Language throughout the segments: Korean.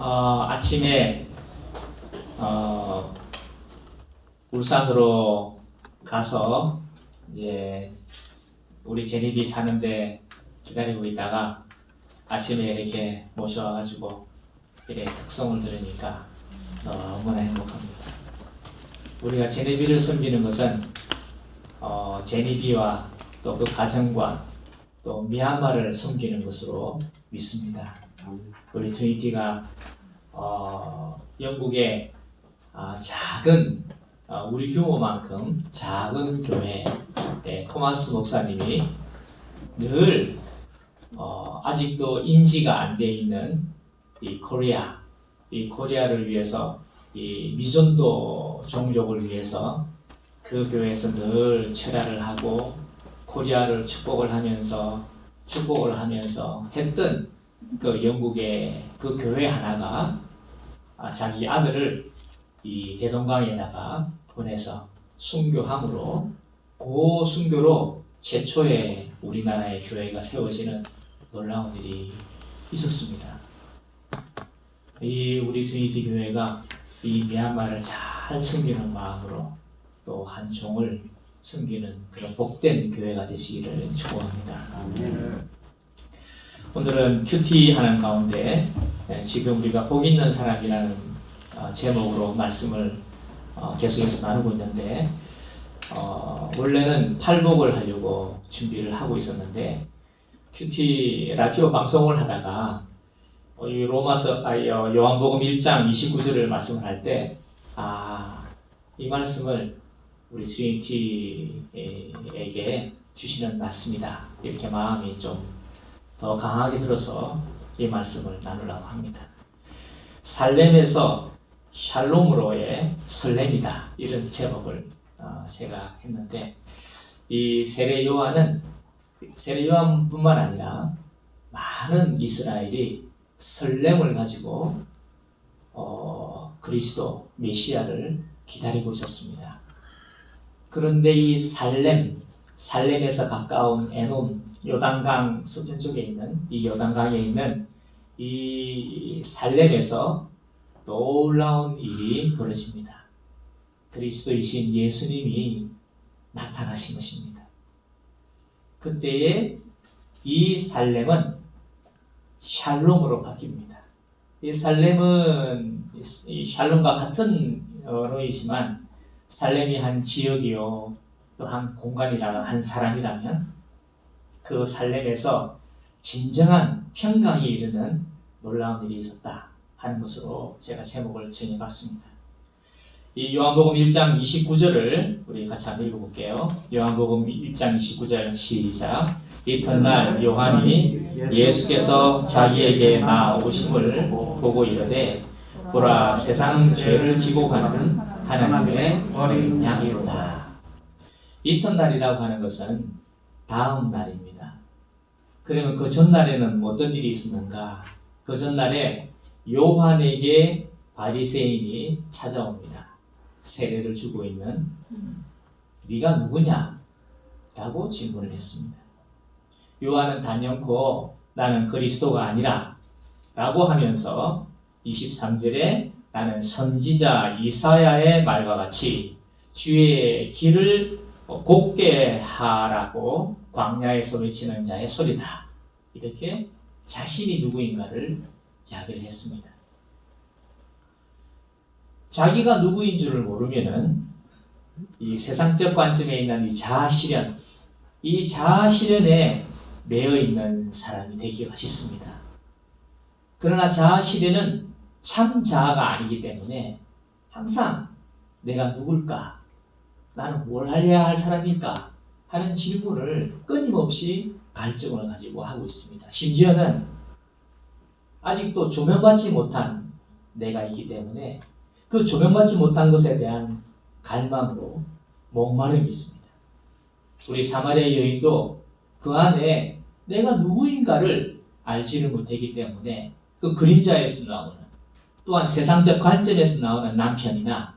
아침에 울산으로 가서 이제 우리 제니비 사는데 기다리고 있다가 아침에 이렇게 모셔와가지고 이렇게 특성을 들으니까 너무나 행복합니다. 우리가 제니비를 섬기는 것은 제니비와 또 그 가정과 또 미얀마를 섬기는 것으로 믿습니다. 우리 트리니티가 영국의 작은 우리 규모만큼 작은 교회 토마스 목사님이 늘 아직도 인지가 안 돼 있는 이 코리아를 위해서 이 미전도 종족을 위해서 그 교회에서 늘 철야를 하고 코리아를 축복을 하면서 했던 그 영국의 그 교회 하나가 자기 아들을 이 대동강에다가 보내서 순교함으로 그 순교로 최초의 우리나라의 교회가 세워지는 놀라운 일이 있었습니다. 이 우리 트리니티 교회가 이 미얀마를 잘 섬기는 마음으로 또 한 종을 섬기는 그런 복된 교회가 되시기를 축복합니다. 오늘은 큐티 하는 가운데 지금 우리가 복 있는 사람이라는 제목으로 말씀을 계속해서 나누고 있는데 원래는 팔복을 하려고 준비를 하고 있었는데 큐티 라디오 방송을 하다가 이 요한복음 1장 29절을 말씀을 할 때 이 말씀을 우리 트리니티에게 주시는 말씀이다 이렇게 마음이 좀 더 강하게 들어서 이 말씀을 나누려고 합니다. 살렘에서 샬롬으로의 설렘이다 이런 제목을 제가 했는데 이 세례 요한뿐만 아니라 많은 이스라엘이 설렘을 가지고 그리스도 메시아를 기다리고 있었습니다. 그런데 이 살렘에서 가까운 에논 요단강 서편 쪽에 있는 이 요단강에 있는 이 살렘에서 놀라운 일이 벌어집니다. 그리스도이신 예수님이 나타나신 것입니다. 그때에 이 살렘은 샬롬으로 바뀝니다. 이 살렘은 샬롬과 같은 언어이지만 살렘이 한 지역이요 또 한 공간이라 한 사람이라면 그 살렘에서 진정한 평강이 이르는 놀라운 일이 있었다 하는 것으로 제가 제목을 정해봤습니다. 이 요한복음 1장 29절을 우리 같이 한번 읽어볼게요. 요한복음 1장 29절 시작. 이튿날 요한이 예수께서 자기에게 나오심을 보고 이르되 보라 세상 죄를 지고 가는 하나님의 어린 양이로다. 이튿날이라고 하는 것은 다음 날입니다. 그러면 그 전날에는 어떤 일이 있었는가? 그 전날에 요한에게 바리새인이 찾아옵니다. 세례를 주고 있는 네가 누구냐? 라고 질문을 했습니다. 요한은 단연코 나는 그리스도가 아니라 라고 하면서 23절에 나는 선지자 이사야의 말과 같이 주의 길을 곱게 하라고 광야에서 외치는 자의 소리다. 이렇게 자신이 누구인가를 이야기를 했습니다. 자기가 누구인 줄을 모르면은 이 세상적 관점에 있는 이 자아실현에 매여 있는 사람이 되기가 쉽습니다. 그러나 자아실현은 참 자아가 아니기 때문에 항상 내가 누굴까? 나는 뭘 해야 할 사람일까? 하는 질문을 끊임없이 갈증을 가지고 하고 있습니다. 심지어는 아직도 조명받지 못한 내가 있기 때문에 그 조명받지 못한 것에 대한 갈망으로 목마름이 있습니다. 우리 사마리아 여인도 그 안에 내가 누구인가를 알지를 못하기 때문에 그 그림자에서 나오는 또한 세상적 관점에서 나오는 남편이나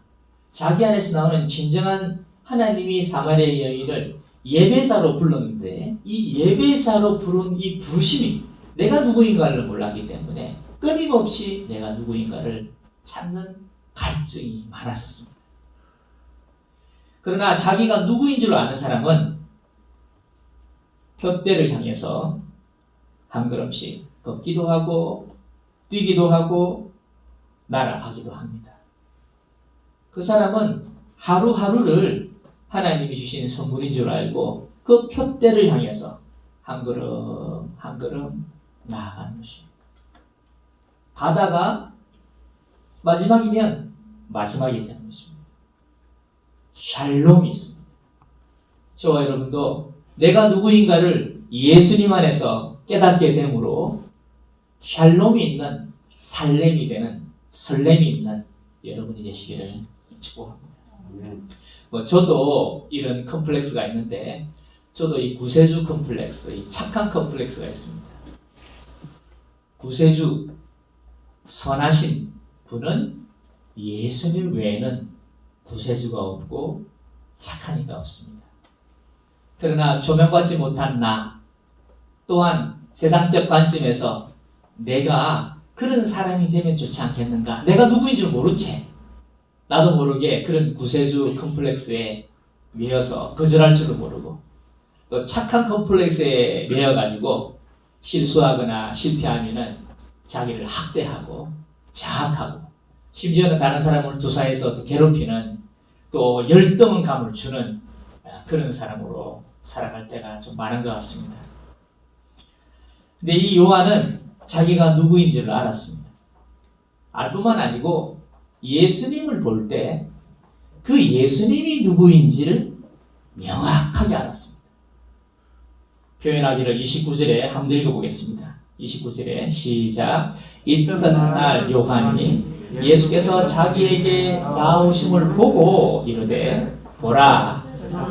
자기 안에서 나오는 진정한 하나님이 사마리아 여인을 예배자로 불렀는데 이 예배자로 부른 이 부르심이 내가 누구인가를 몰랐기 때문에 끊임없이 내가 누구인가를 찾는 갈증이 많았었습니다. 그러나 자기가 누구인 줄 아는 사람은 표대를 향해서 한 걸음씩 걷기도 하고 뛰기도 하고 날아가기도 합니다. 그 사람은 하루하루를 하나님이 주신 선물인 줄 알고 그 표대를 향해서 한 걸음 한 걸음 나아가는 것입니다. 가다가 마지막이면 마지막이 되는 것입니다. 샬롬이 있습니다. 저와 여러분도 내가 누구인가를 예수님 안에서 깨닫게 되므로 샬롬이 있는 살렘이 되는 설렘이 있는 여러분이 되시기를 축복합니다. 저도 이런 컴플렉스가 있는데 저도 이 구세주 컴플렉스, 이 착한 컴플렉스가 있습니다. 구세주, 선하신 분은 예수님 외에는 구세주가 없고 착한 이가 없습니다. 그러나 조명받지 못한 나 또한 세상적 관점에서 내가 그런 사람이 되면 좋지 않겠는가? 내가 누구인 줄 모른 채 나도 모르게 그런 구세주 컴플렉스에 매여서 거절할 줄도 모르고 또 착한 컴플렉스에 매여가지고 실수하거나 실패하면은 자기를 학대하고 자학하고 심지어는 다른 사람을 두사해서 괴롭히는 또 열등감을 주는 그런 사람으로 살아갈 때가 좀 많은 것 같습니다. 근데 이 요한은 자기가 누구인 줄 알았습니다. 알 뿐만 아니고 예수님을 볼 때 그 예수님이 누구인지를 명확하게 알았습니다. 표현하기를 29절에 한번 읽어보겠습니다. 29절에 시작. 이튿날 요한이 예수께서 자기에게 나오심을 보고 이르되 보라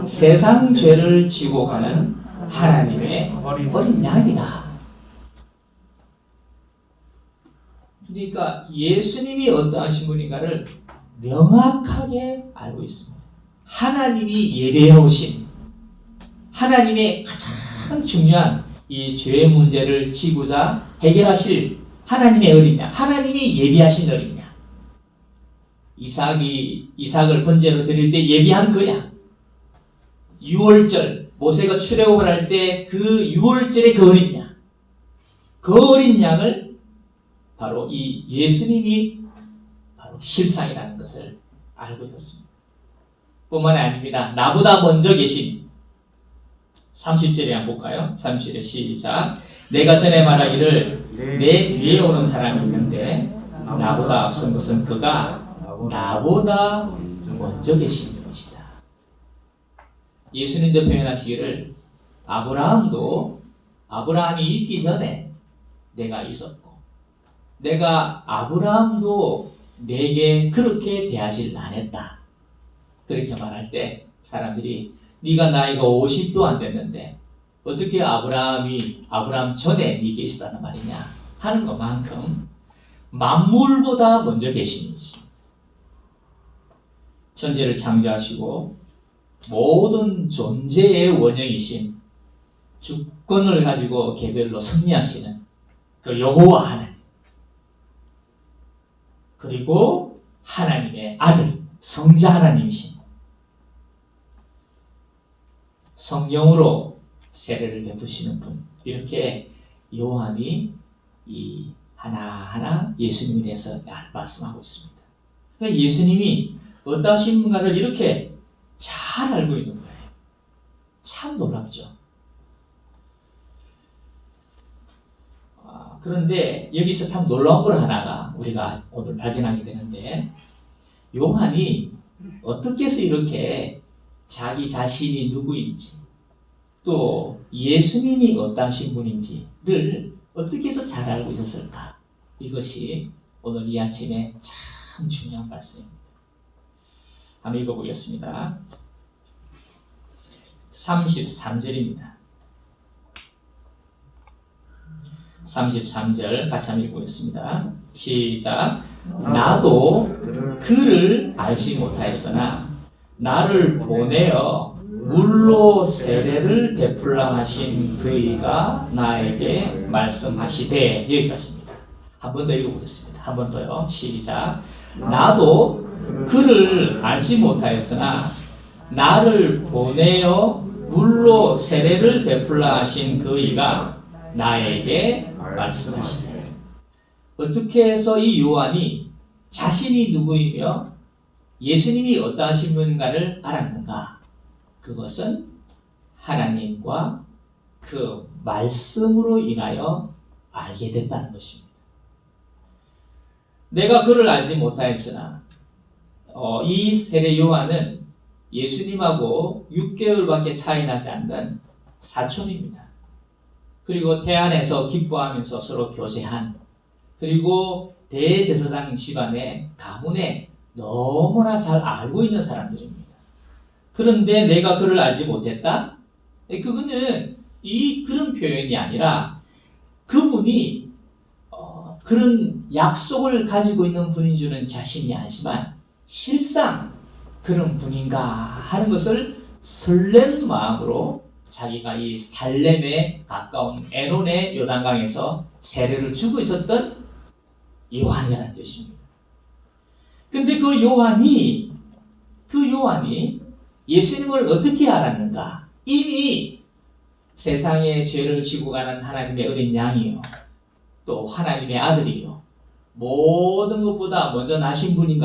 세상 죄를 지고 가는 하나님의 어린 양이다. 그러니까 예수님이 어떠하신 분인가를 명확하게 알고 있습니다. 하나님이 예배해 오신 하나님의 가장 중요한 이 죄의 문제를 지고자 해결하실 하나님의 어린 양, 하나님이 예비하신 어린 양. 이삭을 번제로 드릴 때 예비한 그 양. 유월절 모세가 출애굽을 할 때 그 유월절의 그 어린 양. 그 어린 양을 바로 이 예수님이 바로 실상이라는 것을 알고 있었습니다. 뿐만 아닙니다. 나보다 먼저 계신 30절에 한번 볼까요? 30절에 시작. 내가 전에 말하기를 내 뒤에 오는 사람이 있는데 나보다 앞선 것은 그가 나보다 먼저 계신 것이다. 예수님도 표현하시기를 아브라함이 있기 전에 내가 있었고 내가 아브라함도 내게 그렇게 대하질 않았다. 그렇게 말할 때 사람들이 네가 나이가 50도 안 됐는데 어떻게 아브라함 전에 네게 있었다는 말이냐 하는 것만큼 만물보다 먼저 계신 이신 천지를 창조하시고 모든 존재의 원형이신 주권을 가지고 개별로 섭리하시는 그 여호와 하나님 그리고 하나님의 아들 성자 하나님이신 성령으로 세례를 베푸시는 분 이렇게 요한이 이 하나하나 예수님에 대해서 말씀하고 있습니다. 그러니까 예수님이 어떠하신 분가를 이렇게 잘 알고 있는 거예요. 참 놀랍죠. 그런데 여기서 참 놀라운 걸 하나가 우리가 오늘 발견하게 되는데 요한이 어떻게 해서 이렇게 자기 자신이 누구인지 또 예수님이 어떠하신 분인지를 어떻게 해서 잘 알고 있었을까? 이것이 오늘 이 아침에 참 중요한 말씀입니다. 한번 읽어보겠습니다. 33절입니다. 33절 같이 한번 읽어보겠습니다. 시작. 나도 그를 알지 못하였으나 나를 보내어 물로 세례를 베풀라 하신 그이가 나에게 말씀하시되. 여기까지입니다. 한 번 더 읽어보겠습니다. 한 번 더요. 시작. 나도 그를 알지 못하였으나 나를 보내어 물로 세례를 베풀라 하신 그이가 나에게 말씀하시되. 어떻게 해서 이 요한이 자신이 누구이며 예수님이 어떠하신 분인가를 알았는가? 그것은 하나님과 그 말씀으로 인하여 알게 됐다는 것입니다. 내가 그를 알지 못하였으나 이 세례 요한은 예수님하고 6개월밖에 차이 나지 않는 사촌입니다. 그리고 태안에서 기뻐하면서 서로 교제한, 그리고 대제사장 집안의 가문에 너무나 잘 알고 있는 사람들입니다. 그런데 내가 그를 알지 못했다? 그거는 그런 표현이 아니라 그분이 그런 약속을 가지고 있는 분인 줄은 자신이 알지만 실상 그런 분인가 하는 것을 설레는 마음으로 자기가 이 살렘에 가까운 에논의 요단강에서 세례를 주고 있었던 요한이라는 뜻입니다. 근데 그 요한이 예수님을 어떻게 알았는가? 이미 세상의 죄를 지고 가는 하나님의 어린 양이요, 또 하나님의 아들이요, 모든 것보다 먼저 나신 분인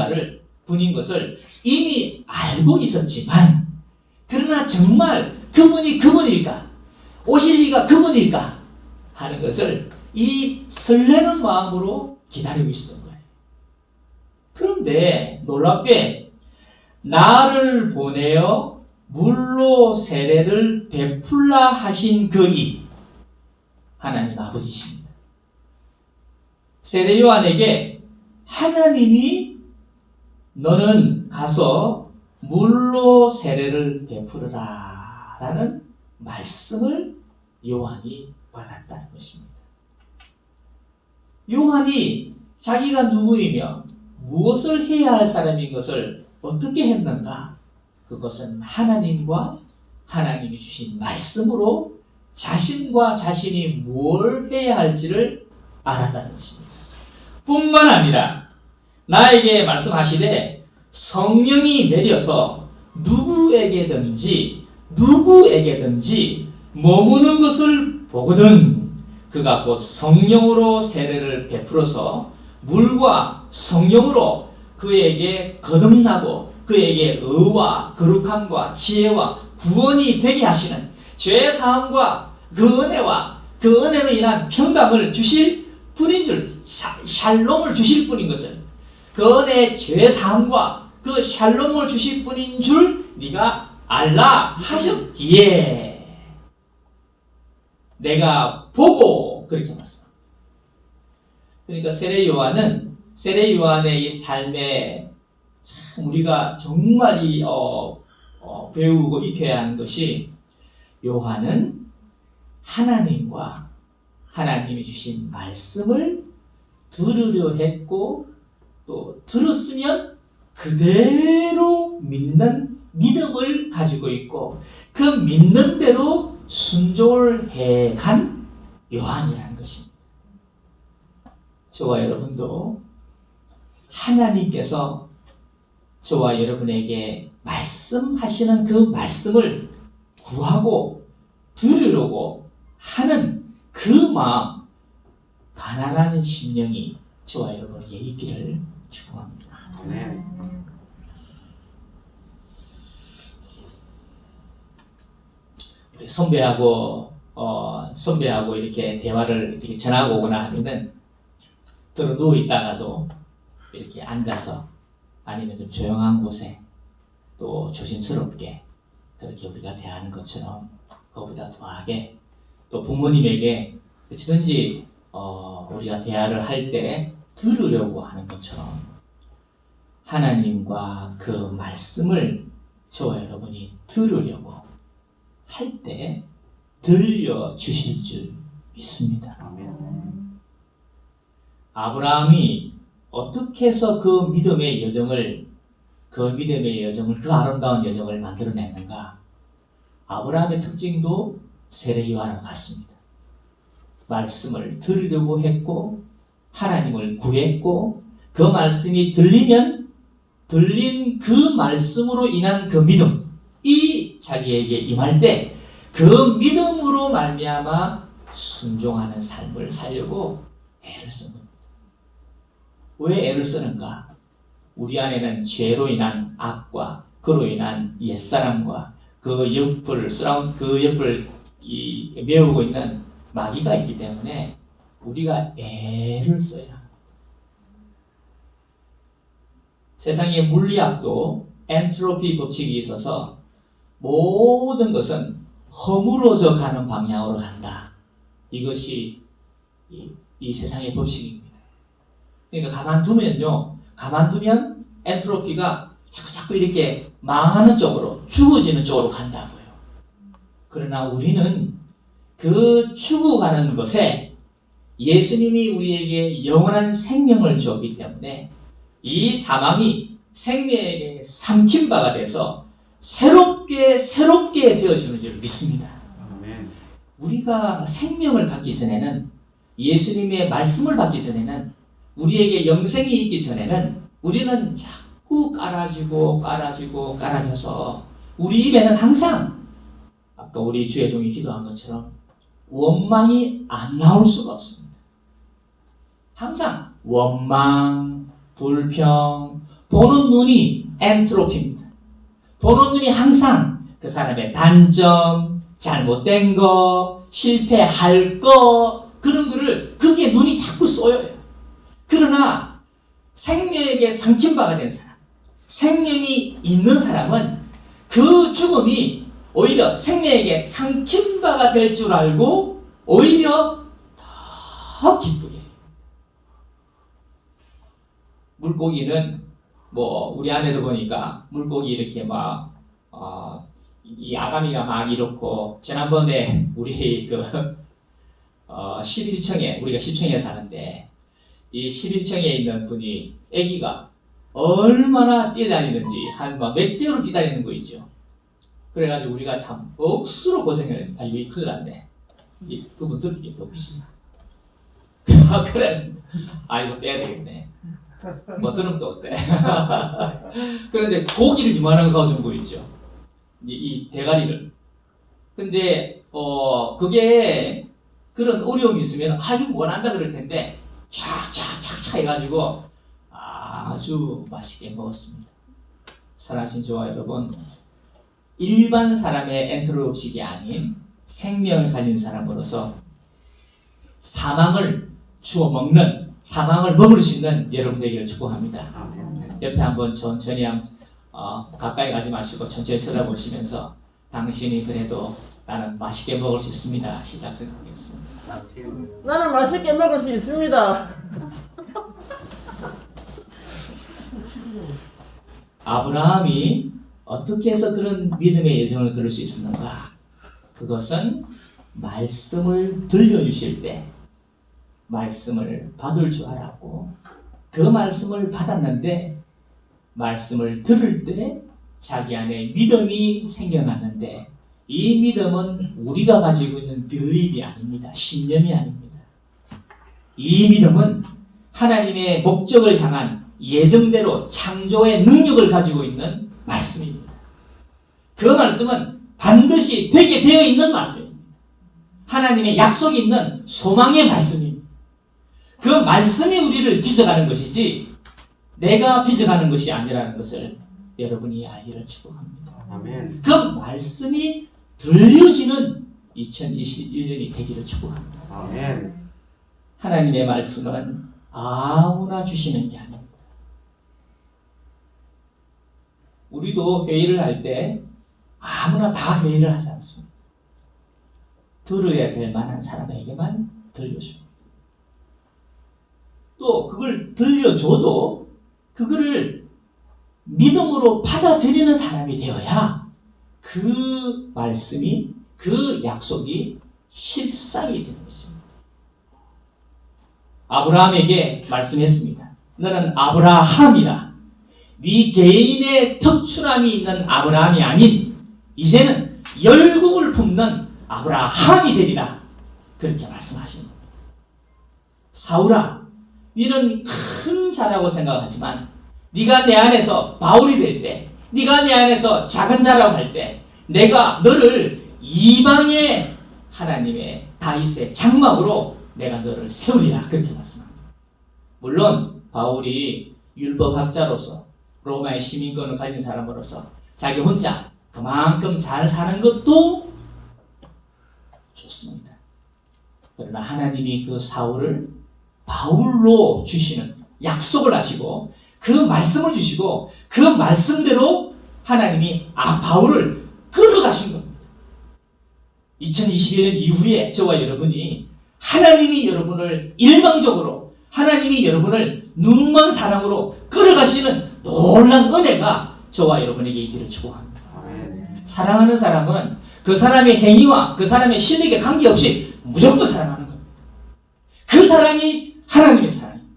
것을 이미 알고 있었지만, 그러나 정말 그분이 그분일까? 오실 리가 그분일까? 하는 것을 이 설레는 마음으로 기다리고 있었던 거예요. 그런데 놀랍게 나를 보내어 물로 세례를 베풀라 하신 그이 하나님 아버지십니다. 세례 요한에게 하나님이 너는 가서 물로 세례를 베풀어라 라는 말씀을 요한이 받았다는 것입니다. 요한이 자기가 누구이며 무엇을 해야 할 사람인 것을 어떻게 했는가? 그것은 하나님과 하나님이 주신 말씀으로 자신과 자신이 뭘 해야 할지를 알았다는 것입니다. 뿐만 아니라 나에게 말씀하시되 성령이 내려서 누구에게든지 머무는 것을 보거든 그가 곧 성령으로 세례를 베풀어서 물과 성령으로 그에게 거듭나고 그에게 의와 거룩함과 지혜와 구원이 되게 하시는 죄사함과 그 은혜와 그 은혜로 인한 평강을 주실 분인 줄, 샬롬을 주실 분인 것을, 그 은혜의 죄사함과 그 샬롬을 주실 분인 줄 네가 알라 하셨기에 내가 보고 그렇게 봤어. 그러니까 세례 요한의 이 삶에 참 우리가 정말 배우고 익혀야 하는 것이, 요한은 하나님과 하나님이 주신 말씀을 들으려 했고, 또 들었으면 그대로 믿는 믿음을 가지고 있고, 그 믿는 대로 순종을 해간 요한이라는 것입니다. 저와 여러분도 하나님께서 저와 여러분에게 말씀하시는 그 말씀을 구하고 들으려고 하는 그 마음, 가난한 심령이 저와 여러분에게 있기를 축복합니다. 우리 선배하고 이렇게 대화를 이렇게 전하고 오거나 하면은 들어 누워 있다가도 이렇게 앉아서 아니면 좀 조용한 곳에 또 조심스럽게 그렇게 우리가 대하는 것처럼, 그거보다 더하게 또 부모님에게 어찌든지 우리가 대화를 할 때 들으려고 하는 것처럼 하나님과 그 말씀을 저와 여러분이 들으려고 할 때 들려주실 줄 믿습니다. 아브라함이 어떻게 해서 그 믿음의 여정을, 그 아름다운 여정을 만들어냈는가? 아브라함의 특징도 세례요한과 같습니다. 말씀을 들으려고 했고 하나님을 구했고 그 말씀이 들리면 들린 그 말씀으로 인한 그 믿음이 자기에게 임할 때 그 믿음으로 말미암아 순종하는 삶을 살려고 애를 쓴 겁니다. 왜 애를 쓰는가? 우리 안에는 죄로 인한 악과 그로 인한 옛사람과 그 옆을 메우고 있는 마귀가 있기 때문에 우리가 애를 써야 합니다. 세상의 물리학도 엔트로피 법칙이 있어서 모든 것은 허물어져 가는 방향으로 간다. 이것이 이 세상의 법칙입니다. 그러니까 가만두면 엔트로피가 자꾸 이렇게 망하는 쪽으로, 죽어지는 쪽으로 간다고요. 그러나 우리는 그 죽어가는 것에 예수님이 우리에게 영원한 생명을 주었기 때문에 이 사망이 생명에게 삼킨 바가 돼서 새롭게 되어지는 줄 믿습니다. 아멘. 우리가 생명을 받기 전에는, 예수님의 말씀을 받기 전에는, 우리에게 영생이 있기 전에는 우리는 자꾸 깔아져서 우리 입에는 항상 아까 우리 주의 종이 기도한 것처럼 원망이 안 나올 수가 없습니다. 항상 원망, 불평, 보는 눈이 엔트로피입니다. 보는 눈이 항상 그 사람의 단점, 잘못된 거, 실패할 거, 그런 거를 그게 눈이 자꾸 쏘여요. 그러나 생명에게 삼킨 바가 된 사람, 생명이 있는 사람은 그 죽음이 오히려 생명에게 삼킨 바가 될 줄 알고 오히려 더 기쁘게 해요. 물고기는 우리 아내도 보니까 물고기 이렇게 이 아가미가 막 이렇고, 지난번에 우리 11층에, 우리가 10층에 사는데 이 11층에 있는 분이 아기가 얼마나 뛰어다니는지 한 몇 개월을 뛰어다니는 거 있죠. 그래가지고 우리가 참 억수로 고생을 했어요. 이거 큰일 났네. 그분 듣겠다 혹시. 그래, 이거 떼야 되겠네. 들으면 또 어때? 그런데 고기를 이만한 거 가져온 거 있죠. 이 대가리를. 근데 그게 그런 어려움이 있으면 이거 원한다 그럴 텐데 촥촥촥촥 해가지고 아주 맛있게 먹었습니다. 사랑하신 저와 여러분, 일반 사람의 엔트로피식이 아닌 생명을 가진 사람으로서 사망을 주워 먹는, 사망을 먹을 수 있는 여러분 되기를 축복합니다. 옆에 한번 천천히 가까이 가지 마시고 천천히 쳐다보시면서 당신이 그래도 나는 맛있게 먹을 수 있습니다. 시작하겠습니다. 나는 맛있게 먹을 수 있습니다. 아브라함이 어떻게 해서 그런 믿음의 여정을 걸을 수 있었는가? 그것은 말씀을 들려주실 때 말씀을 받을 줄 알았고, 그 말씀을 받았는데 말씀을 들을 때 자기 안에 믿음이 생겨났는데, 이 믿음은 우리가 가지고 있는 별일이 아닙니다. 신념이 아닙니다. 이 믿음은 하나님의 목적을 향한 예정대로 창조의 능력을 가지고 있는 말씀입니다. 그 말씀은 반드시 되게 되어 있는 말씀입니다. 하나님의 약속이 있는 소망의 말씀입니다. 그 말씀이 우리를 빚어가는 것이지 내가 빚어가는 것이 아니라는 것을 여러분이 알기를 축복합니다. 아멘. 그 말씀이 들려지는 2021년이 되기를 축복합니다. 아멘. 하나님의 말씀은 아무나 주시는 게 아닙니다. 우리도 회의를 할 때 아무나 다 회의를 하지 않습니다. 들어야 될 만한 사람에게만 들려줍니다. 또 그걸 들려줘도 그거를 믿음으로 받아들이는 사람이 되어야 그 말씀이, 그 약속이 실상이 되는 것입니다. 아브라함에게 말씀했습니다. 너는 아브라함이라. 네 개인의 특출함이 있는 아브라함이 아닌 이제는 열국을 품는 아브라함이 되리라. 그렇게 말씀하십니다. 사울아, 너는 큰 자라고 생각하지만 네가 내 안에서 바울이 될 때, 네가 내 안에서 작은 자라고 할 때 내가 너를 이방의 하나님의 다윗의 장막으로 내가 너를 세우리라. 그렇게 말씀합니다. 물론 바울이 율법학자로서 로마의 시민권을 가진 사람으로서 자기 혼자 그만큼 잘 사는 것도 좋습니다. 그러나 하나님이 그 사울을 바울로 주시는 약속을 하시고 그 말씀을 주시고 그 말씀대로 하나님이 바울을 끌어가신 겁니다. 2021년 이후에 저와 여러분이 하나님이 여러분을 일방적으로 하나님이 여러분을 눈먼 사랑으로 끌어가시는 놀라운 은혜가 저와 여러분에게 있기를 축복합니다. 사랑하는 사람은 그 사람의 행위와 그 사람의 실력에 관계없이 무조건 사랑하는 겁니다. 그 사랑이 하나님의 사랑입니다.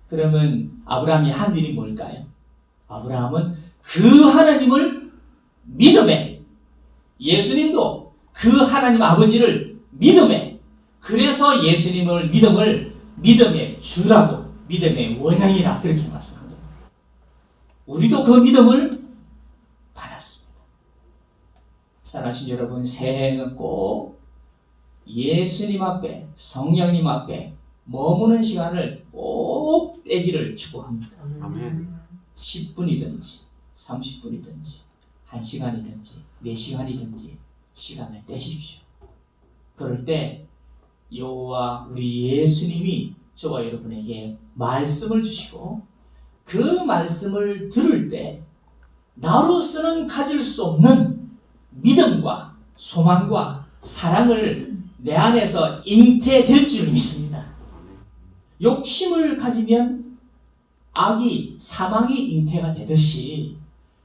그러면 아브라함이 한 일이 뭘까요? 아브라함은 그 하나님을 믿음에, 예수님도 그 하나님 아버지를 믿음에, 그래서 예수님을 믿음의 주라고, 믿음의 원형이라 그렇게 말씀합니다. 우리도 그 믿음을 받았습니다. 사랑하신 여러분, 새해는 꼭 예수님 앞에, 성령님 앞에 머무는 시간을 꼭 떼기를 축복합니다. 아멘. 10분이든지 30분이든지 1시간이든지 4시간이든지 시간을 떼십시오. 그럴 때 여호와 우리 예수님이 저와 여러분에게 말씀을 주시고 그 말씀을 들을 때 나로서는 가질 수 없는 믿음과 소망과 사랑을 내 안에서 잉태될 줄 믿습니다. 욕심을 가지면 악이, 사망이 잉태가 되듯이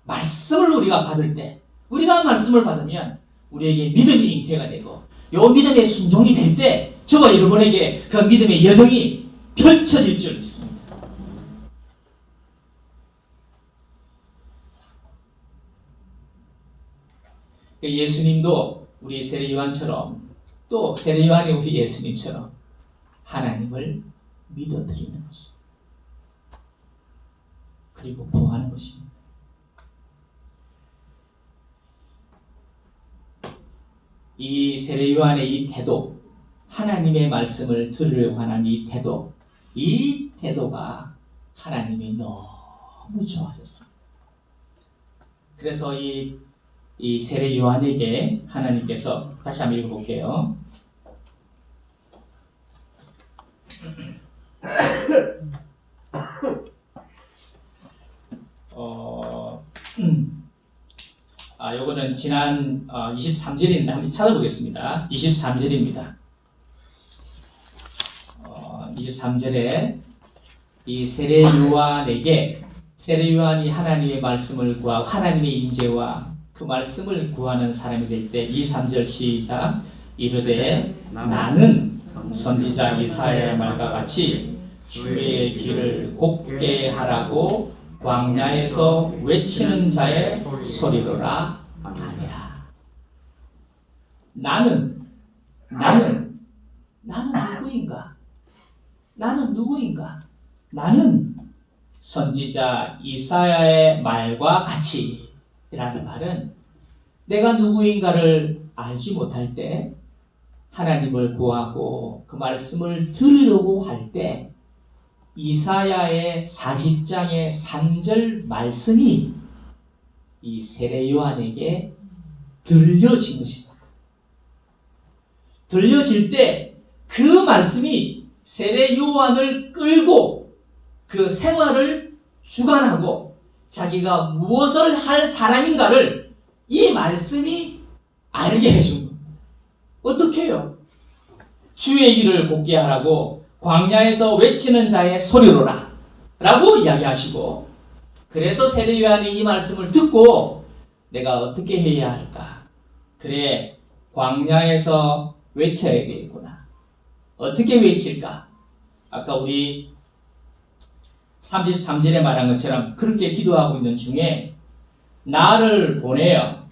말씀을 우리가 받을 때, 우리가 말씀을 받으면 우리에게 믿음이 잉태가 되고 요 믿음의 순종이 될 때 저와 여러분에게 그 믿음의 여정이 펼쳐질 줄 믿습니다. 예수님도 우리 세례 요한처럼 또 세례 요한이 우리 예수님처럼 하나님을 믿어드리는 것입니다. 그리고 구하는 것입니다. 이 세례 요한의 이 태도, 하나님의 말씀을 들으려고 하는 이 태도가 하나님이 너무 좋아하셨습니다. 그래서 이 세례 요한에게 하나님께서 다시 한번 읽어볼게요. 요거는 지난 23절인데 한번 찾아보겠습니다. 23절입니다. 23절에 이 세례 요한에게 세례 요한이 하나님의 말씀을 구하고 하나님의 임재와 그 말씀을 구하는 사람이 될 때 23절 시작. 이르되 나는 선지자 이사야의 말과 같이 주의 길을 곱게 하라고 광야에서 외치는 자의 소리로라 아니라. 나는 누구인가? 나는 누구인가? 나는 선지자 이사야의 말과 같이 라는 말은 내가 누구인가를 알지 못할 때 하나님을 구하고 그 말씀을 들으려고 할 때 이사야의 40장의 3절 말씀이 이 세례 요한에게 들려진 것입니다. 들려질 때 그 말씀이 세례 요한을 끌고 그 생활을 주관하고 자기가 무엇을 할 사람인가를 이 말씀이 알게 해준 겁니다. 어떻게 해요? 주의 길을 곱게 하라고 광야에서 외치는 자의 소리로라 라고 이야기하시고, 그래서 세례 요한이 이 말씀을 듣고 내가 어떻게 해야 할까? 그래, 광야에서 외쳐야 되겠구나. 어떻게 외칠까? 아까 우리 33절에 말한 것처럼 그렇게 기도하고 있는 중에 나를 보내어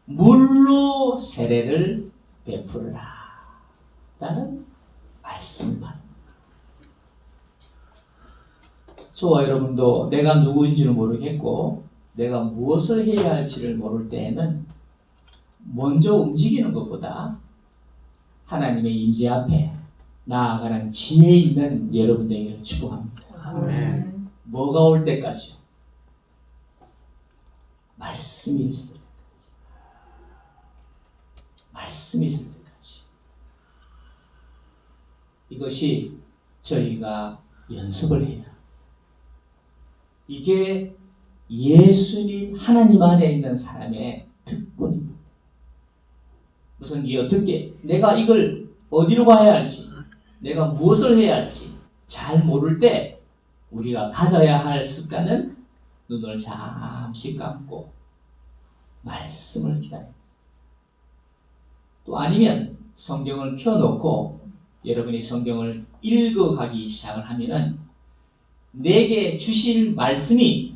물로 세례를 베풀으라 라는 말씀을 받습니다. 저와 여러분도 내가 누구인지를 모르겠고 내가 무엇을 해야 할지를 모를 때에는 먼저 움직이는 것보다 하나님의 임재 앞에 나아가는 지혜 있는 여러분 되기를 축복합니다. 아멘. 뭐가 올 때까지요? 말씀이 있을 때까지. 말씀이 있을 때까지. 이것이 저희가 연습을 해야. 이게 예수님 하나님 안에 있는 사람의 특권입니다. 무슨 이 어떻게 내가 이걸 어디로 가야 할지 내가 무엇을 해야 할지 잘 모를 때 우리가 가져야 할 습관은 눈을 잠시 감고 말씀을 기다립니다. 또 아니면 성경을 펴놓고 여러분이 성경을 읽어가기 시작을 하면은 내게 주실 말씀이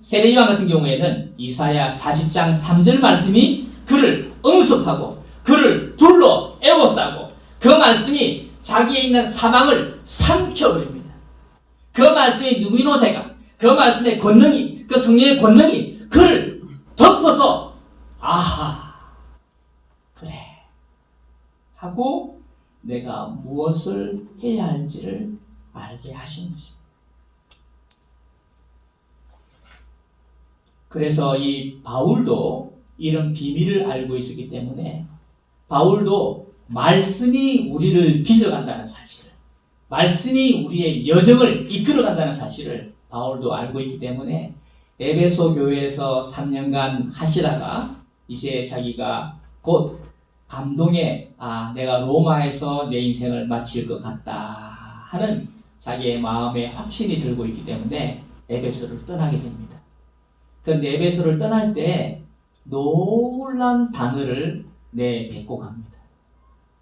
세례요한 같은 경우에는 이사야 40장 3절 말씀이 그를 응습하고 그를 둘러 에워싸고 그 말씀이 자기에 있는 사망을 삼켜버립니다. 그 말씀의 누미노세가 그 말씀의 권능이 그 성령의 권능이 그를 덮어서 아하 그래 하고 내가 무엇을 해야 할지를 알게 하신 것입니다. 그래서 이 바울도 이런 비밀을 알고 있었기 때문에 바울도 말씀이 우리를 빚어간다는 사실을 말씀이 우리의 여정을 이끌어간다는 사실을 바울도 알고 있기 때문에 에베소 교회에서 3년간 하시다가 이제 자기가 곧 감동에 내가 로마에서 내 인생을 마칠 것 같다 하는 자기의 마음에 확신이 들고 있기 때문에 에베소를 떠나게 됩니다. 그런데 에베소를 떠날 때 놀란 단어를 내뱉고 갑니다.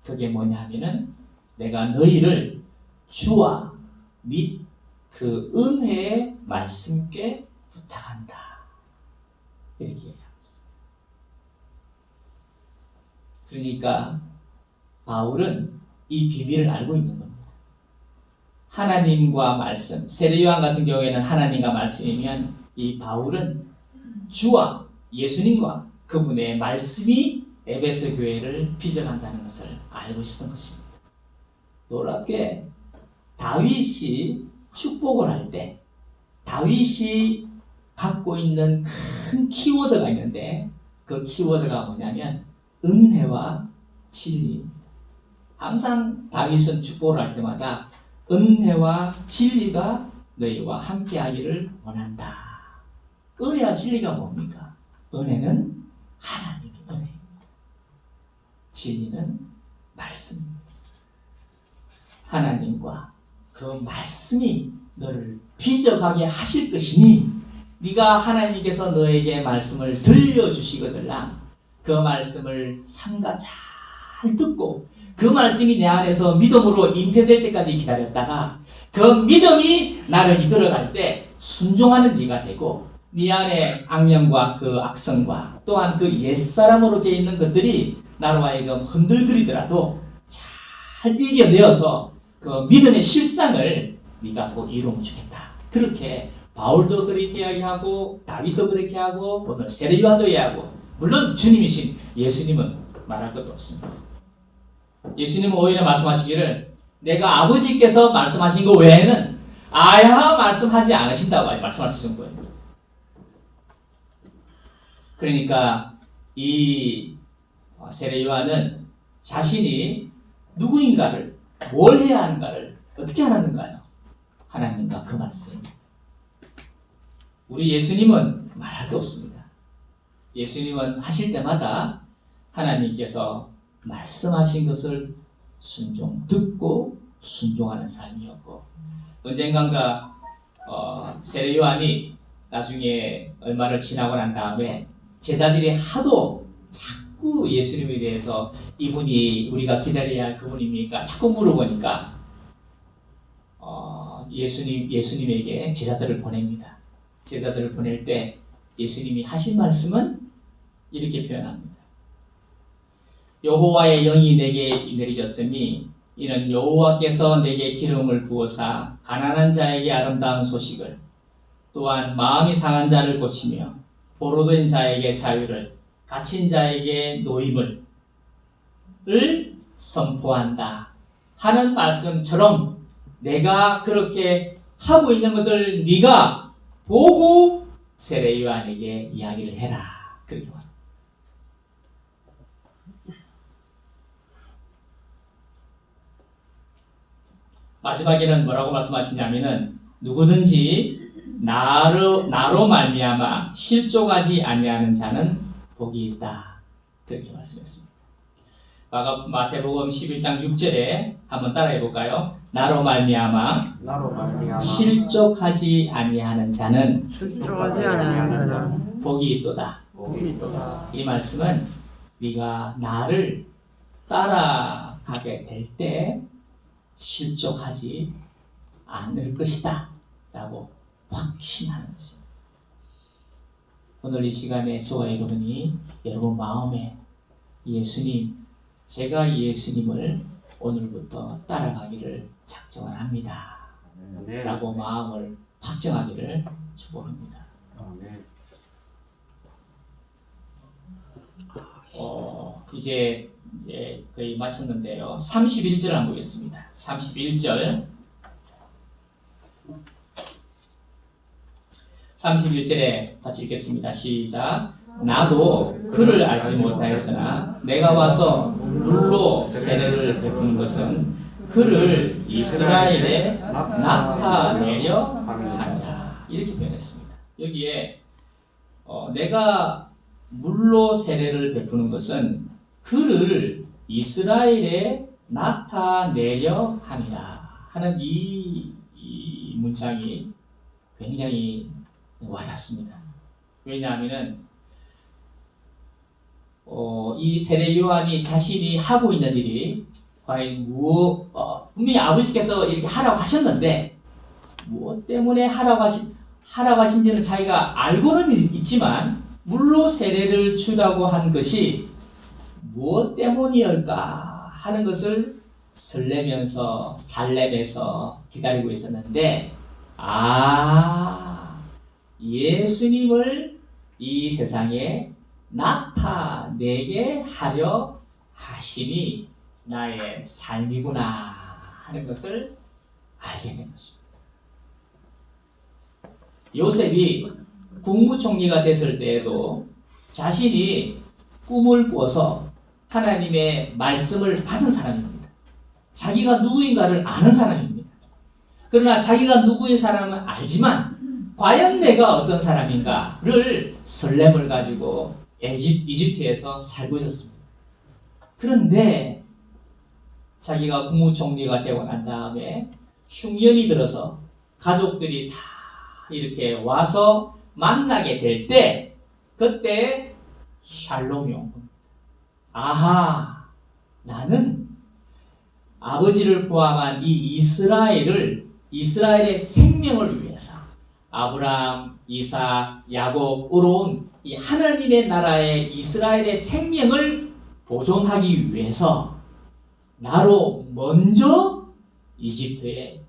그게 뭐냐 하면은 내가 너희를 주와 및 그 은혜의 말씀께 부탁한다. 이렇게 얘기하고 있습니다. 그러니까 바울은 이 비밀을 알고 있는 겁니다. 하나님과 말씀, 세례요한 같은 경우에는 하나님과 말씀이면 이 바울은 주와 예수님과 그분의 말씀이 에베소 교회를 빚어간다는 것을 알고 있었던 것입니다. 놀랍게 다윗이 축복을 할 때 다윗이 갖고 있는 큰 키워드가 있는데 그 키워드가 뭐냐면 은혜와 진리입니다. 항상 다윗은 축복을 할 때마다 은혜와 진리가 너희와 함께하기를 원한다. 은혜와 진리가 뭡니까? 은혜는 하나님의 은혜입니다. 진리는 말씀입니다. 하나님과 그 말씀이 너를 빚어가게 하실 것이니 네가 하나님께서 너에게 말씀을 들려주시거들라 그 말씀을 삼가 잘 듣고 그 말씀이 내 안에서 믿음으로 잉태될 때까지 기다렸다가 그 믿음이 나를 이끌어갈 때 순종하는 네가 되고 네 안에 악령과 그 악성과 또한 그 옛사람으로 되어 있는 것들이 나로 하여금 흔들거리더라도 잘 이겨내어서 그 믿음의 실상을 네가 꼭 이루어주겠다. 그렇게 바울도 그렇게 이야기하고 다윗도 그렇게 하고 오늘 세례요한도 이야기하고 물론 주님이신 예수님은 말할 것도 없습니다. 예수님은 오히려 말씀하시기를 내가 아버지께서 말씀하신 것 외에는 아야 말씀하지 않으신다고 말씀하시는 거예요. 그러니까 이 세례요한은 자신이 누구인가를 뭘 해야 하는가를 어떻게 알았는가요? 하나님과 그 말씀. 우리 예수님은 말할 게 없습니다. 예수님은 하실 때마다 하나님께서 말씀하신 것을 듣고 순종하는 삶이었고 언젠가 세례요한이 나중에 얼마를 지나고 난 다음에 제자들이 하도 자꾸 예수님에 대해서 이분이 우리가 기다려야 할 그분입니까? 자꾸 물어보니까 예수님에게 제자들을 보냅니다. 제자들을 보낼 때 예수님이 하신 말씀은 이렇게 표현합니다. 여호와의 영이 내게 내리셨으니 이는 여호와께서 내게 기름을 부어사 가난한 자에게 아름다운 소식을, 또한 마음이 상한 자를 고치며 포로된 자에게 자유를, 갇힌 자에게 노임을 선포한다 하는 말씀처럼 내가 그렇게 하고 있는 것을 네가 보고 세례 요한에게 이야기를 해라. 그렇게 말합니다. 마지막에는 뭐라고 말씀하시냐면은 누구든지 나로 말미암아 실족하지 아니하는 자는 복이 있다. 그렇게 말씀했습니다. 마태복음 11장 6절에 한번 따라해 볼까요? 나로 말미암아 실족하지 아니하는 자는 복이 있도다. 이 말씀은 네가 나를 따라가게 될 때 실족하지 않을 것이다 라고 확신하는 것입니다. 오늘 이 시간에 저와 여러분이 여러분 마음에 예수님, 제가 예수님을 오늘부터 따라가기를 작정을 합니다 라고 마음을 확정하기를 축복합니다. 이제 거의 마쳤는데요. 31절 한번 보겠습니다. 31절. 31절에 다시 읽겠습니다. 시작. 나도 그를 알지 못하였으나 내가 와서 물로 세례를 베푸는 것은 그를 이스라엘에 나타내려 하냐. 이렇게 표현했습니다. 여기에 내가 물로 세례를 베푸는 것은 그를 이스라엘에 나타내려 함이라 하는 이 문장이 굉장히 와닿습니다. 왜냐하면 이 세례 요한이 자신이 하고 있는 일이 과연 분명히 아버지께서 이렇게 하라고 하셨는데 무엇 때문에 하라고 하신지는 자기가 알고는 있지만 물로 세례를 주라고 한 것이 무엇 때문이었을까 하는 것을 설레면서 살렘에서 기다리고 있었는데 예수님을 이 세상에 나타내게 하려 하심이 나의 삶이구나 하는 것을 알게 된 것입니다. 요셉이 국무총리가 됐을 때에도 자신이 꿈을 꾸어서 하나님의 말씀을 받은 사람입니다. 자기가 누구인가를 아는 사람입니다. 그러나 자기가 누구인 사람은 알지만 과연 내가 어떤 사람인가를 설렘을 가지고 이집트에서 살고 있었습니다. 그런데 자기가 국무총리가 되고 난 다음에 흉년이 들어서 가족들이 다 이렇게 와서 만나게 될 때 그때 샬롬이 온 겁니다. 나는 아버지를 포함한 이 이스라엘의 생명을 위해서 아브라함, 이삭, 야곱으로 온 이 하나님의 나라의 이스라엘의 생명을 보존하기 위해서 나로 먼저 이집트에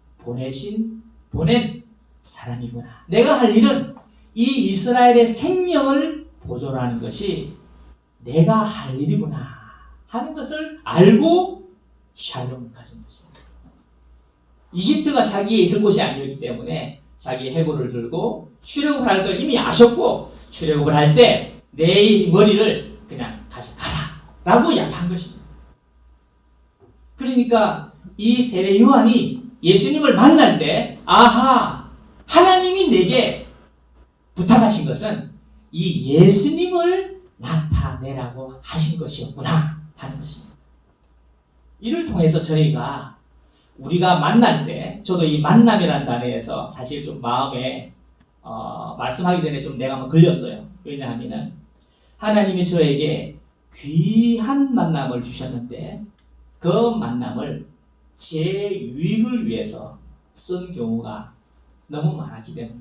보낸 사람이구나. 내가 할 일은 이 이스라엘의 생명을 보존하는 것이 내가 할 일이구나 하는 것을 알고 샬롬을 가진 것입니다. 이집트가 자기에 있을 곳이 아니었기 때문에 자기 해골을 들고 출애굽을 할 걸 이미 아셨고 출애굽을 할 때 내 머리를 그냥 가져가라 라고 이야기한 것입니다. 그러니까 이 세례 요한이 예수님을 만날 때 하나님이 내게 부탁하신 것은 이 예수님을 나타내라고 하신 것이었구나 하는 것입니다. 이를 통해서 우리가 만날 때, 저도 이 만남이라는 단어에서 사실 좀 마음에 말씀하기 전에 좀 내가 한번 걸렸어요. 왜냐하면 하나님이 저에게 귀한 만남을 주셨는데 그 만남을 제 유익을 위해서 쓴 경우가 너무 많았기 때문에.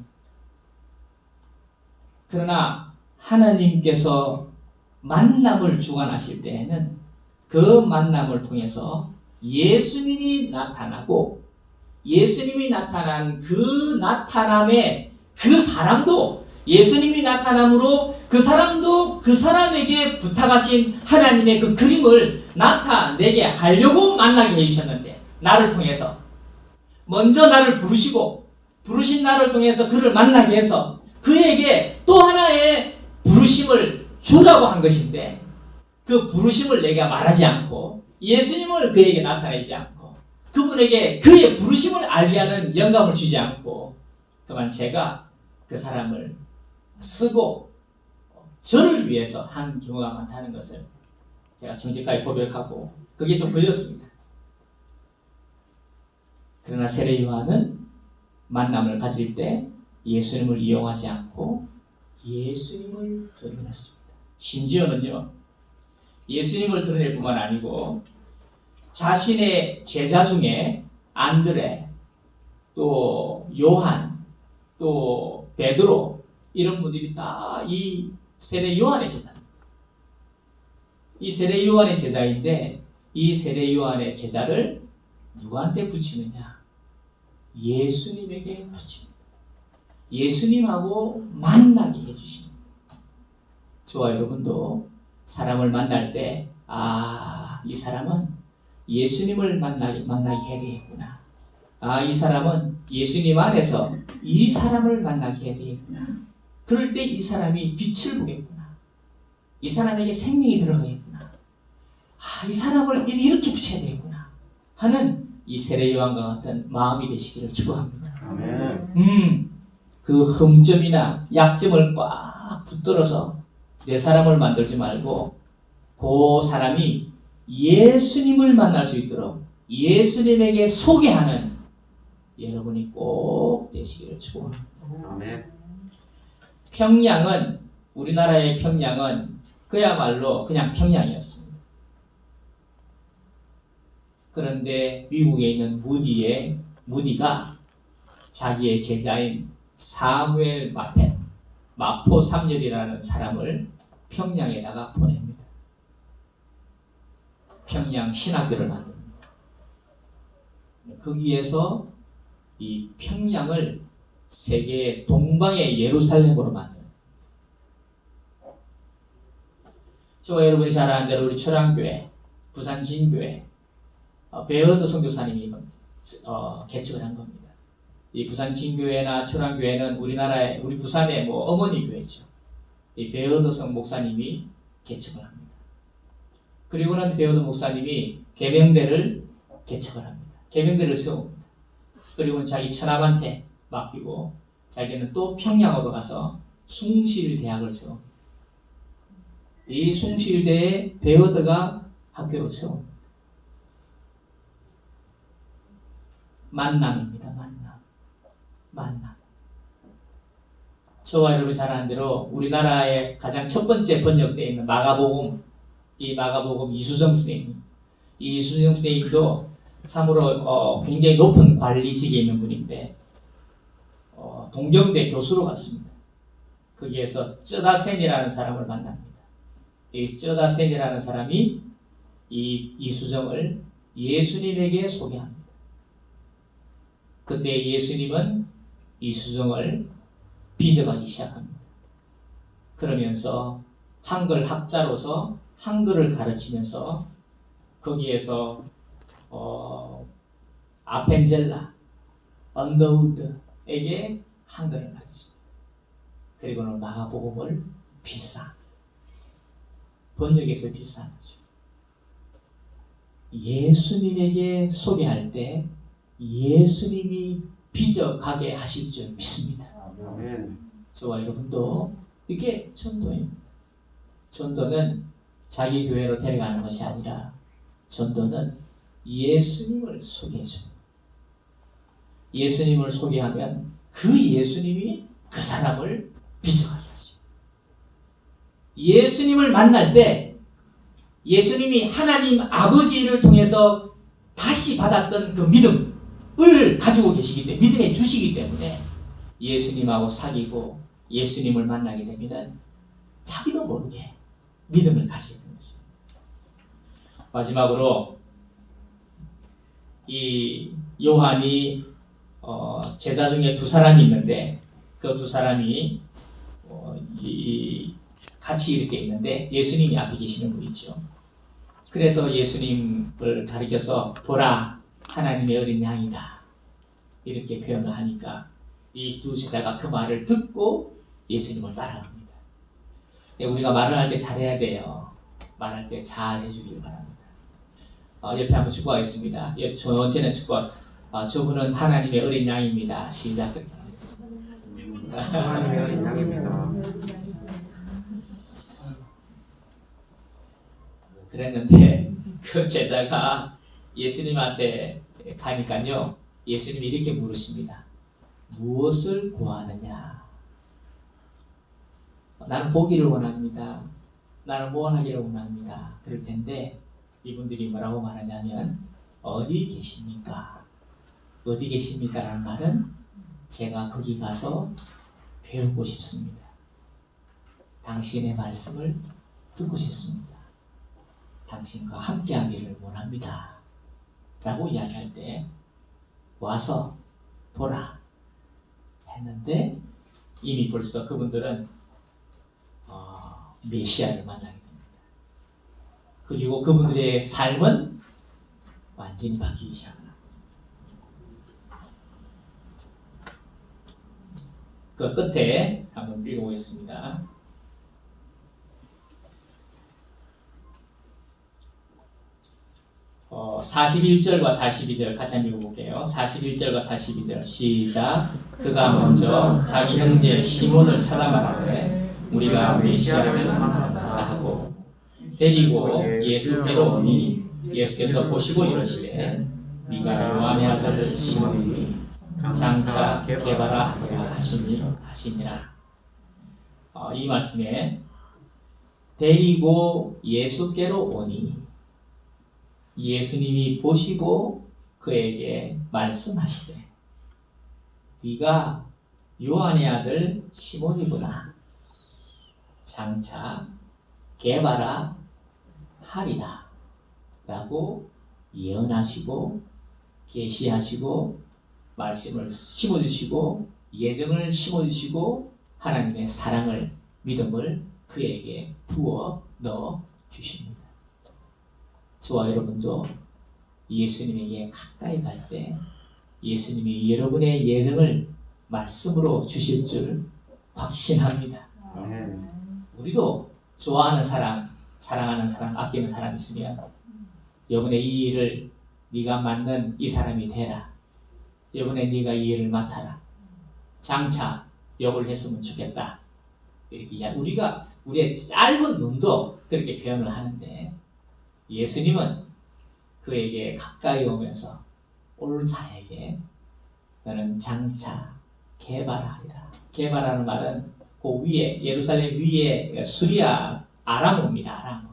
그러나 하나님께서 만남을 주관하실 때에는 그 만남을 통해서 예수님이 나타나고 예수님이 나타난 그 나타남에 그 사람도 예수님이 나타남으로 그 사람도 그 사람에게 부탁하신 하나님의 그 그림을 나타내게 하려고 만나게 해주셨는데 나를 통해서 먼저 나를 부르시고 부르신 나를 통해서 그를 만나게 해서 그에게 또 하나의 부르심을 주라고 한 것인데 그 부르심을 내가 말하지 않고 예수님을 그에게 나타내지 않고 그분에게 그의 부르심을 알게 하는 영감을 주지 않고 그만 제가 그 사람을 쓰고 저를 위해서 한 경우가 많다는 것을 제가 정직하게 고백하고 그게 좀 걸렸습니다. 그러나 세례 요한은 만남을 가질 때 예수님을 이용하지 않고 예수님을 드러냈습니다. 심지어는요, 예수님을 드러낼 뿐만 아니고 자신의 제자 중에 안드레, 또 요한, 또 베드로 이런 분들이 다 이 세례 요한의 제자입니다. 이 세례 요한의 제자인데 이 세례 요한의 제자를 누구한테 붙이느냐? 예수님에게 붙입니다. 예수님하고 만나게 해주십니다. 저와 여러분도 사람을 만날 때 이 사람은 예수님을 만나게 해야 되겠구나. 이 사람은 예수님 안에서 이 사람을 만나게 해야 되겠구나. 그럴 때 이 사람이 빛을 보겠구나. 이 사람에게 생명이 들어가겠구나. 이 사람을 이렇게 붙여야 되겠구나 하는 이 세례 요한과 같은 마음이 되시기를 축원합니다. 아멘. 그 흠점이나 약점을 꽉 붙들어서 내 사람을 만들지 말고 그 사람이 예수님을 만날 수 있도록 예수님에게 소개하는 여러분이 꼭 되시기를 축원합니다. 아멘. 평양은 우리나라의 평양은 그야말로 그냥 평양이었습니다. 그런데 미국에 있는 무디가 자기의 제자인 사무엘 마포 삼열이라는 사람을 평양에다가 보냅니다. 평양 신학교를 만듭니다. 거기에서 이 평양을 세계 동방의 예루살렘으로 만듭니다. 저와 여러분이 잘 아는 대로 우리 철암교회, 부산 진교회, 베어드 선교사님이 개척을 한 겁니다. 이 부산 진교회나 철암교회는 우리 부산의 어머니 교회죠. 이 베어드 목사님이 개척을 합니다. 그리고는 베어드 목사님이 계명대를 개척을 합니다. 계명대를 세웁니다. 그리고는 자기 처남한테 맡기고 자기는 또 평양으로 가서 숭실대학을 세웁니다. 이 숭실대에 베어드가 학교를 세웁니다. 만남입니다. 만남. 저와 여러분이 잘 아는 대로 우리나라의 가장 첫 번째 번역되어 있는 마가복음, 이 마가복음 이수정 선생님, 이 이수정 선생님도 참으로 굉장히 높은 관리직에 있는 분인데 동경대 교수로 갔습니다. 거기에서 쩌다센이라는 사람을 만납니다. 이 쩌다센이라는 사람이 이 이수정을 예수님에게 소개합니다. 그때 예수님은 이수정을 빚어가기 시작합니다. 그러면서 한글 학자로서 한글을 가르치면서 거기에서 아펜젤라, 언더우드에게 한글을 가르칩니다. 그리고는 마가복음을 번역해서 비싸죠. 예수님에게 소개할 때 예수님이 빚어가게 하실 줄 믿습니다. 아멘. 저와 여러분도 이게 전도입니다. 전도는 자기 교회로 데려가는 것이 아니라 전도는 예수님을 소개해줍니다. 예수님을 소개하면 그 예수님이 그 사람을 빚어가게 하십니다. 예수님을 만날 때 예수님이 하나님 아버지를 통해서 다시 받았던 그 믿음을 가지고 계시기 때문에 믿음에 주시기 때문에 예수님하고 사귀고 예수님을 만나게 되면 자기도 모르게 믿음을 가지게 되는 것입니다. 마지막으로 이 요한이 제자 중에 두 사람이 있는데 그 두 사람이 같이 이렇게 있는데 예수님이 앞에 계시는 분이죠. 그래서 예수님을 가리켜서 보라 하나님의 어린 양이다 이렇게 표현을 하니까 이 두 제자가 그 말을 듣고 예수님을 따라갑니다. 우리가 말을 할 때 잘해야 돼요. 말할 때 잘 해주길 바랍니다. 옆에 한번 축구하겠습니다. 전체는 축구. 저분은 하나님의 어린 양입니다. 시작. 그렇게 하겠습니다. 하나님의 어린 양입니다. 그랬는데 그 제자가 예수님한테 가니까요. 예수님이 이렇게 물으십니다. 무엇을 구하느냐? 나는 보기를 원합니다. 나는 무언하기를 원합니다. 그럴 텐데 이분들이 뭐라고 말하냐면 어디 계십니까? 어디 계십니까? 라는 말은 제가 거기 가서 배우고 싶습니다. 당신의 말씀을 듣고 싶습니다. 당신과 함께하기를 원합니다. 라고 이야기할 때 와서 보라 했는데 이미 벌써 그분들은 메시아를 만나게 됩니다. 그리고 그분들의 삶은 완전히 바뀌기 시작합니다. 그 끝에 한번 읽어보겠습니다. 41절과 42절 같이 한번 읽어볼게요. 41절과 42절 시작. 그가 먼저 자기 형제 시몬을 찾아 말하되 우리가 메시아를 만났다 하고 데리고 예수께로 오니 예수께서 보시고 이르시되 네가 요한의 아들 시몬이니 장차 개바라 하리라 하시니라. 이 말씀에 데리고 예수께로 오니 예수님이 보시고 그에게 말씀하시되 네가 요한의 아들 시몬이구나. 장차 개바라 하리라 라고 예언하시고 계시하시고 말씀을 심어주시고 예정을 심어주시고 하나님의 사랑을 믿음을 그에게 부어 넣어 주십니다. 저와 여러분도 예수님에게 가까이 갈 때 예수님이 여러분의 예정을 말씀으로 주실 줄 확신합니다. 우리도 좋아하는 사람, 사랑하는 사람, 아끼는 사람 있으면 이번에 이 일을 네가 맡는 이 사람이 되라. 이번에 네가 이 일을 맡아라. 장차 욕을 했으면 좋겠다. 이렇게 우리가 우리의 짧은 눈도 그렇게 표현을 하는데 예수님은 그에게 가까이 오면서 올 자에게 너는 장차 개발하리라. 개발하는 말은 그 위에 예루살렘 위에 수리아 아람어입니다. 아람어.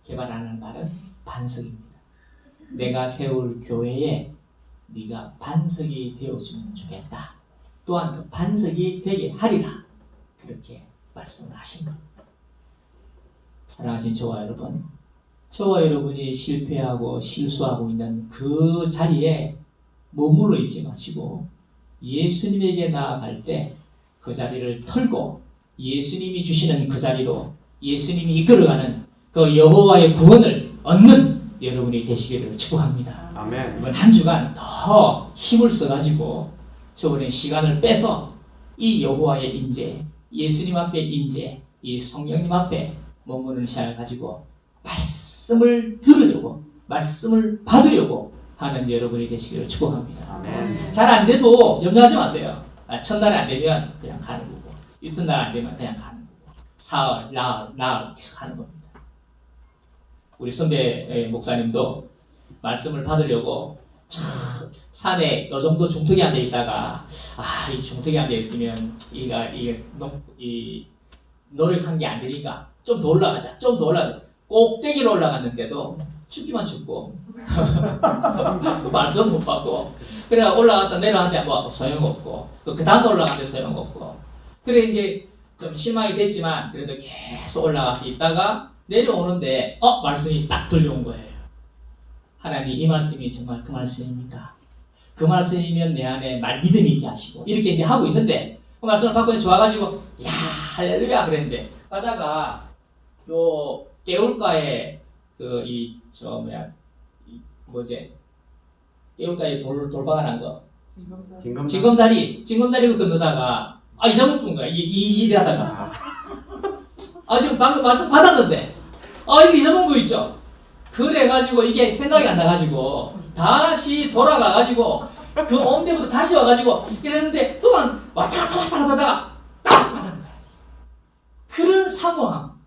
개발하는 말은 반석입니다. 내가 세울 교회에 네가 반석이 되어주면 좋겠다. 또한 그 반석이 되게 하리라. 그렇게 말씀을 하신 겁니다. 사랑하신 저와 여러분, 저와 여러분이 실패하고 실수하고 있는 그 자리에 머물러 있지 마시고 예수님에게 나아갈 때 그 자리를 털고 예수님이 주시는 그 자리로 예수님이 이끌어가는 그 여호와의 구원을 얻는 여러분이 되시기를 축복합니다. 아멘. 이번 한 주간 더 힘을 써가지고 저번에 시간을 빼서 이 여호와의 임재, 예수님 앞에 임재, 이 성령님 앞에 머무는 시간을 가지고 말씀을 들으려고, 말씀을 받으려고 하는 여러분이 되시기를 축복합니다. 아멘. 잘 안 돼도 염려하지 마세요. 첫날에 안 되면 그냥 가는 거고, 이튿날 안 되면 그냥 가는 거고, 사흘, 나흘 계속 하는 겁니다. 우리 선배 목사님도 말씀을 받으려고 산에 요 정도 중턱에 앉아 있다가 이 중턱에 앉아 있으면 이게 노력한 게 안 되니까 좀 더 올라가자. 좀 더 올라가. 꼭대기로 올라갔는데도 춥기만 춥고 말씀 못 받고 그래 올라갔다 내려왔는데 뭐 소용없고 그 다음 올라갔는데 소용없고 그래 이제 좀 실망이 됐지만 그래도 계속 올라가서 있다가 내려오는데 말씀이 딱 들려온 거예요. 하나님 이 말씀이 정말 그 말씀입니까? 그 말씀이면 내 안에 믿음이 있게 하시고 이렇게 이제 하고 있는데 그 말씀을 받고 좋아가지고 야 할렐루야 그랬는데 가다가 요 개울가에 개울가에 돌박아 난 거 징검다리 건너다가 이상한 분 거야 일 하다가 지금 방금 말씀 받았는데 이거 잊어본 거 있죠? 그래가지고 이게 생각이 안 나가지고 다시 돌아가가지고 그 온데부터 다시 와가지고 이랬는데 또한 왔다 갔다 하다가 딱 받은 거야. 그런 상황,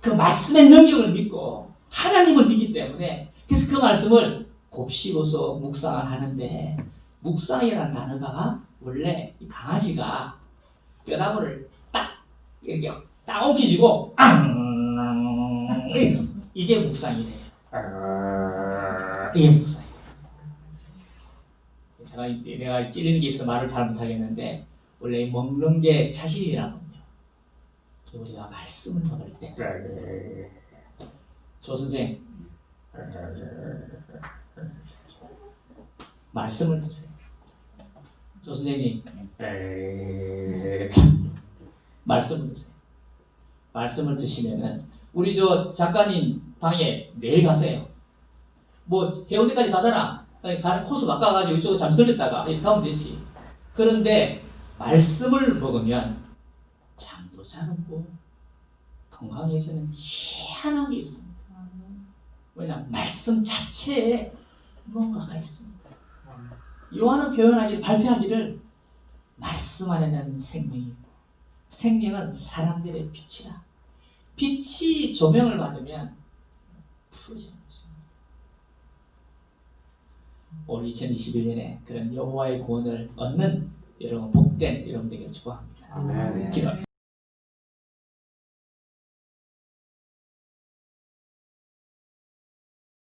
그 말씀의 능력을 믿고 하나님을 믿기 때문에 그래서 그 말씀을 곱씹어서 묵상을 하는데 묵상이라는 단어가 원래 이 강아지가 뼈나무를 딱 이렇게 딱 엉키지고 이게 묵상이래요. 이게 묵상이에요. 내가 찌르는 게 있어 말을 잘 못하겠는데 원래 먹는 게 자신이라면요. 우리가 말씀을 먹을 때 조 선생 말씀을 드세요. 조 선생님 말씀을 드세요. 말씀을 드시면은 우리 저 작가님 방에 매일 가세요. 뭐 해운대까지 가잖아. 가는 코스 바꿔가지고 이쪽으로 잠들렸다가 이렇게 가면 되지. 그런데 말씀을 먹으면 잠도 잘 오고 건강에서는 희한한 게 있습니다. 왜냐 말씀 자체에 뭔가가 있습니다. 요한은 발표하기를 말씀 안에는 생명이 있고 생명은 사람들의 빛이라. 빛이 조명을 받으면 푸르지는 것입니다. 올 2021년에 그런 여호와의 구원을 얻는 여러분 복된 여러분 되기를 축복합니다. 아멘. 기도하겠습니다.